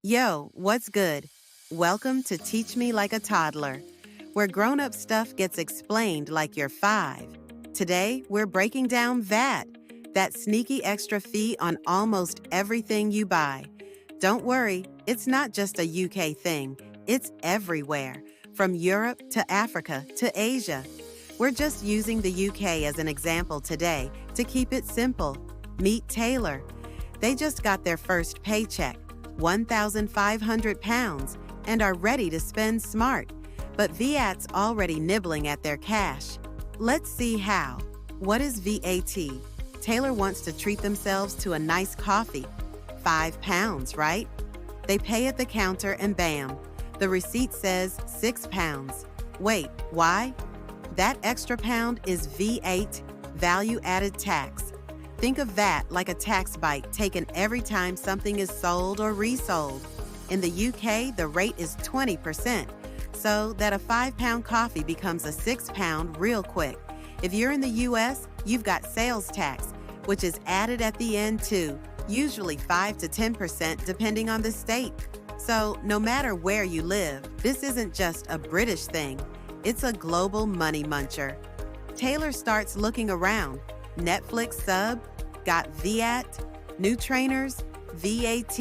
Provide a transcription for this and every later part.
Yo, what's good? Welcome to Teach Me Like a Toddler, where grown-up stuff gets explained like you're 5. Today, we're breaking down VAT, that sneaky extra fee on almost everything you buy. Don't worry, it's not just a UK thing. It's everywhere, from Europe to Africa to Asia. We're just using the UK as an example today to keep it simple. Meet Taylor. They just got their first paycheck, £1,500, and are ready to spend smart. But VAT's already nibbling at their cash. Let's see how. What is VAT? Taylor wants to treat themselves to a nice coffee. £5, right? They pay at the counter and bam, the receipt says £6. Wait, why? That extra pound is VAT, value-added tax. Think of that like a tax bite taken every time something is sold or resold. In the UK, the rate is 20%, so that a £5 coffee becomes a £6 real quick. If you're in the US, you've got sales tax, which is added at the end too, usually 5 to 10% depending on the state. So no matter where you live, this isn't just a British thing, it's a global money muncher. Taylor starts looking around. Netflix sub, got VAT, new trainers, VAT,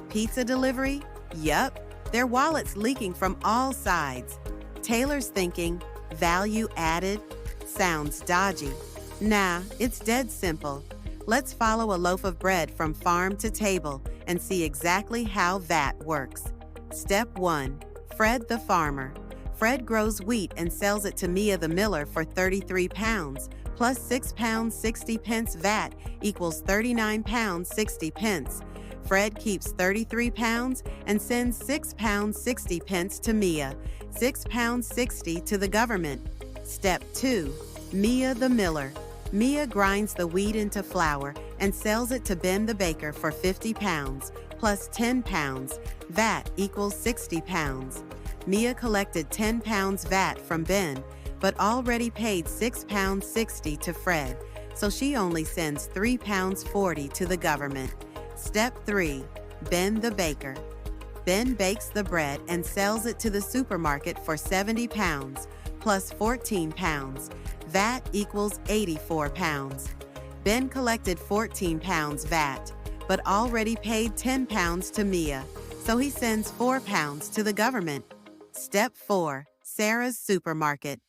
pizza delivery. Yup, their wallet's leaking from all sides. Taylor's thinking, value added? Sounds dodgy. Nah, it's dead simple. Let's follow a loaf of bread from farm to table and see exactly how VAT works. Step 1. Fred the farmer. Fred grows wheat and sells it to Mia the miller for £33, plus £6.60 VAT equals £39.60. Fred keeps £33 and sends £6.60 to Mia, £6.60 to the government. Step 2. Mia the miller. Mia grinds the wheat into flour and sells it to Ben the baker for £50, plus £10. VAT equals £60. Mia collected £10 VAT from Ben, but already paid £6.60 to Fred, so she only sends £3.40 to the government. Step 3. Ben the baker. Ben bakes the bread and sells it to the supermarket for £70, plus £14. VAT equals £84. Ben collected £14 VAT, but already paid £10 to Mia, so he sends £4 to the government. Step 4. Sarah's supermarket.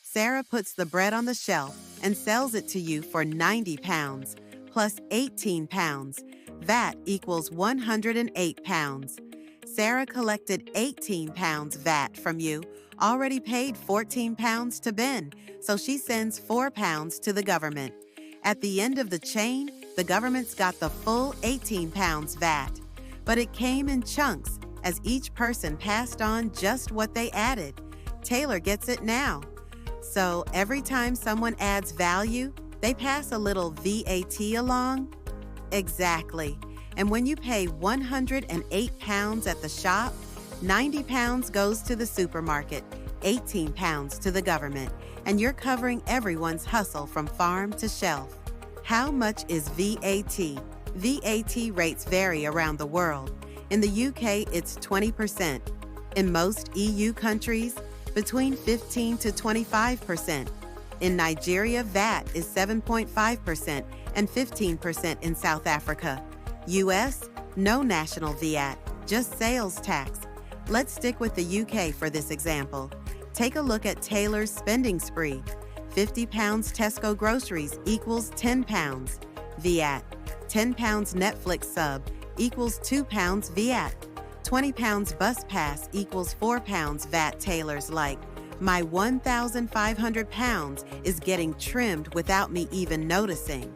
Sarah puts the bread on the shelf and sells it to you for £90, plus £18. VAT equals £108. Sarah collected £18 VAT from you, already paid £14 to Ben, so she sends £4 to the government. At the end of the chain, the government's got the full £18 VAT, but it came in chunks as each person passed on just what they added. Taylor gets it now. So every time someone adds value, they pass a little VAT along? Exactly. And when you pay £108 at the shop, £90 goes to the supermarket, £18 to the government, and you're covering everyone's hustle from farm to shelf. How much is VAT? VAT rates vary around the world. In the UK, it's 20%. In most EU countries, between 15 to 25%. In Nigeria, VAT is 7.5% and 15% in South Africa. US, no national VAT, just sales tax. Let's stick with the UK for this example. Take a look at Taylor's spending spree. £50 Tesco groceries equals £10 VAT. £10 Netflix sub equals £2 VAT. £20 bus pass equals £4 VAT. Taylor's like, my £1,500 is getting trimmed without me even noticing.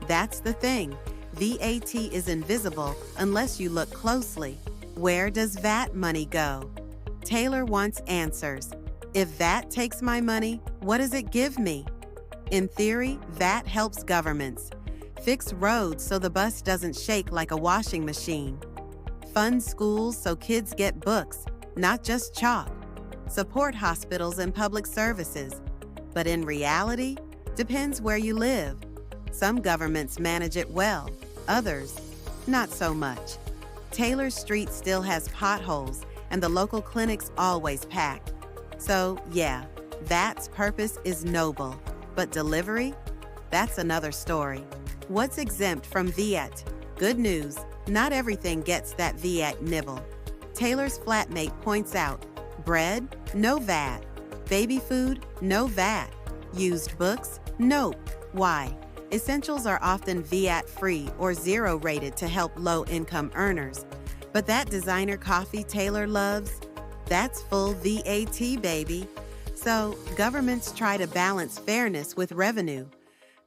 That's the thing. VAT is invisible unless you look closely. Where does VAT money go? Taylor wants answers. If VAT takes my money, what does it give me? In theory, VAT helps governments. Fix roads so the bus doesn't shake like a washing machine. Fund schools so kids get books, not just chalk. Support hospitals and public services. But in reality, depends where you live. Some governments manage it well, others, not so much. Taylor Street still has potholes, and the local clinic's always packed. So, yeah, VAT's purpose is noble, but delivery? That's another story. What's exempt from VAT? Good news, not everything gets that VAT nibble. Taylor's flatmate points out, bread? No VAT. Baby food? No VAT. Used books? Nope. Why? Essentials are often VAT-free or zero-rated to help low-income earners. But that designer coffee Taylor loves? That's full VAT, baby. So, governments try to balance fairness with revenue.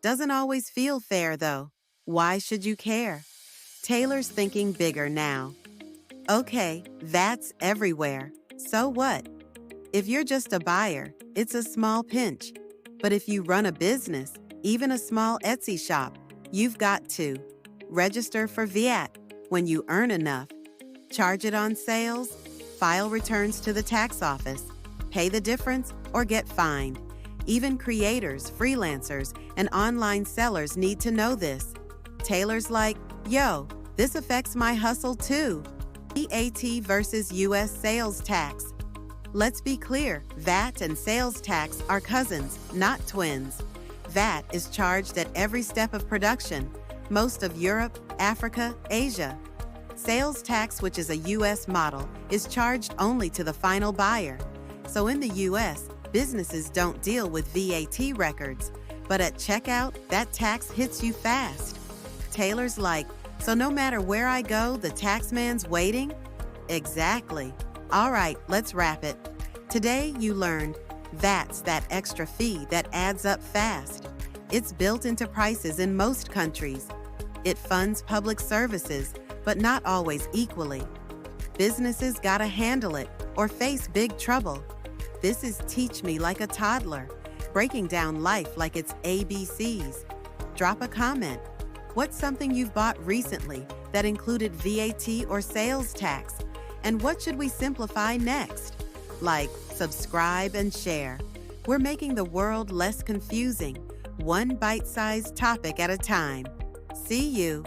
Doesn't always feel fair, though. Why should you care? Taylor's thinking bigger now. Okay, that's everywhere. So what? If you're just a buyer, it's a small pinch. But if you run a business, even a small Etsy shop, you've got to register for VAT when you earn enough, charge it on sales, file returns to the tax office, pay the difference, or get fined. Even creators, freelancers, and online sellers need to know this. Taylor's like, yo, this affects my hustle too. VAT versus U.S. sales tax. Let's be clear, VAT and sales tax are cousins, not twins. VAT is charged at every step of production, most of Europe, Africa, Asia. Sales tax, which is a U.S. model, is charged only to the final buyer. So in the U.S., businesses don't deal with VAT records, but at checkout, that tax hits you fast. Taylor's like, so no matter where I go, the tax man's waiting? Exactly. All right, let's wrap it. Today, you learned VAT's that extra fee that adds up fast. It's built into prices in most countries. It funds public services, but not always equally. Businesses gotta handle it or face big trouble. This is Teach Me Like a Toddler, breaking down life like it's ABCs. Drop a comment. What's something you've bought recently that included VAT or sales tax? And what should we simplify next? Like, subscribe, and share. We're making the world less confusing, one bite-sized topic at a time. See you.